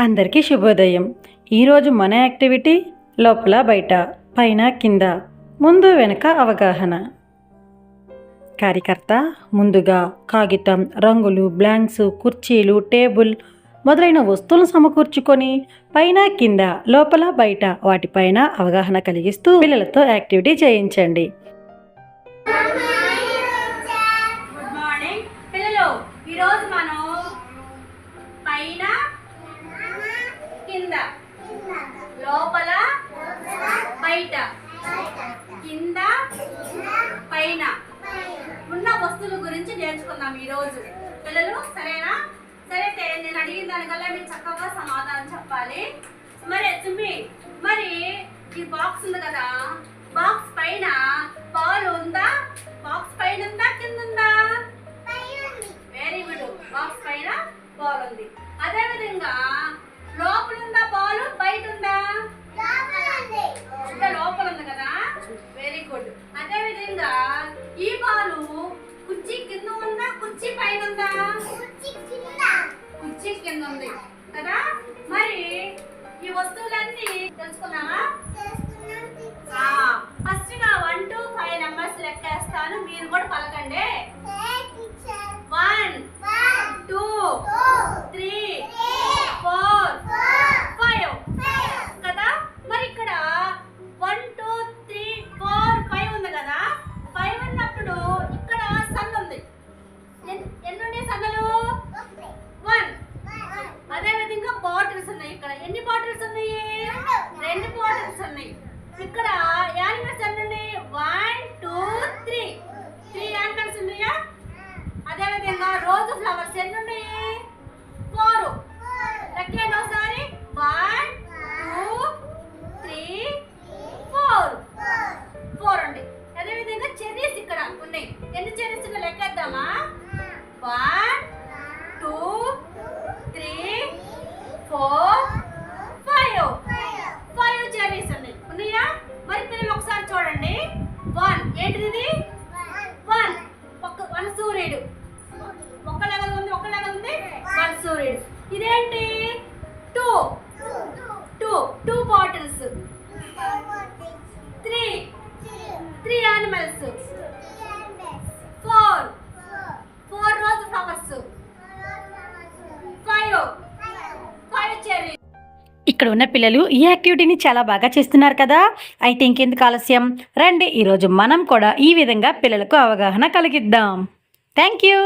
అందరికీ శుభోదయం. ఈరోజు మన యాక్టివిటీ లోపల బయట, పైన కింద, ముందు వెనుక అవగాహన. కార్యకర్త ముందుగా కాగితం, రంగులు, బ్లాంక్స్, కుర్చీలు, టేబుల్ మొదలైన వస్తువులను సమకూర్చుకొని పైన కింద, లోపల బయట వాటిపైన అవగాహన కలిగిస్తూ పిల్లలతో యాక్టివిటీ చేయించండి. గుడ్ మార్నింగ్ పిల్లలు. ఈరోజు మనం పైన కింద, లోపల బయట, కింద పైన ఉన్న వస్తువుల గురించి నేర్చుకుందాం ఈరోజు. పిల్లలు సరేనా? సరే, నేను అడిగిన దానికల్లా మీరు చక్కగా సమాధానం చెప్పాలి. మరి ఈ బాక్స్ ఉంది కదా, బాక్స్ పైన బాల్ ఉందా? బాక్స్ పైన ఉందా, కింద ఉందా? వెరీ గుడ్, బాక్స్ పైన బాల్ ఉంది. అదే విధంగా లోపల ఉందా బాల్, బయట ఉందా? లోపల ఉంది కదా, వెరీ గుడ్. అదే విధంగా ఈ బాలు కుర్చీ కింద ఉందా, కుర్చీ పైన ఉందా? కుర్చీ కింద ఉంది కదా. మరి ఈ వస్తువులన్నీ తెలుసుకున్నావా? ఫస్ట్ గా 1 to 5 నెంబర్స్ లెక్కేస్తాను, మీరు కూడా పలకండి. 1 2 3 4 5 కదా. మరి ఇక్కడ 1 2 3 4 5 ఉంది కదా. 5 ఉన్నప్పుడు ఇక్కడ సన్ ఉంది. ఎన్ని సన్నలు? 1. అదే విధంగా బాటిల్స్ ఉన్నాయి. ఇక్కడ ఎన్ని బాటిల్స్ ఉన్నాయి? 2 బాటిల్స్ ఉన్నాయి. ఇక్కడ యానిమల్స్ ఎన్ని ఉన్నాయి? 1 2 3 యానిమల్స్ ఉన్నాయా? అదే విధంగా రోజు ఫ్లవర్స్ ఎన్ని ఉన్నాయి? 4. లెక్కండి ఒకసారి. 1 2 3 4 ఉంది. అదే విధంగా చెర్రీస్ ఇక్కడ ఉన్నాయి. ఎన్ని చెర్రీస్ ఉన్నాయి లెక్కేద్దామా? 1 2 3 4 5 చెర్రీస్ ఉన్నాయా? మరి పిల్లలు ఒకసారి చూడండి. 1 ఏంటిది? 1 సూర్యుడు. ఒక్కలాగా ఉంది 1 సూర్యుడు. ఇదేంటి? 2 బాటిల్స్. 3 యానిమల్స్. 4 రోజు ఫ్లవర్స్. 5 చెర్రీ. ఇక్కడ ఉన్న పిల్లలు ఈ యాక్టివిటీని చాలా బాగా చేస్తున్నారు కదా. అయితే ఇంకెందుకు ఆలస్యం, రండి ఈరోజు మనం కూడా ఈ విధంగా పిల్లలకు అవగాహన కలిగిద్దాం. Thank you.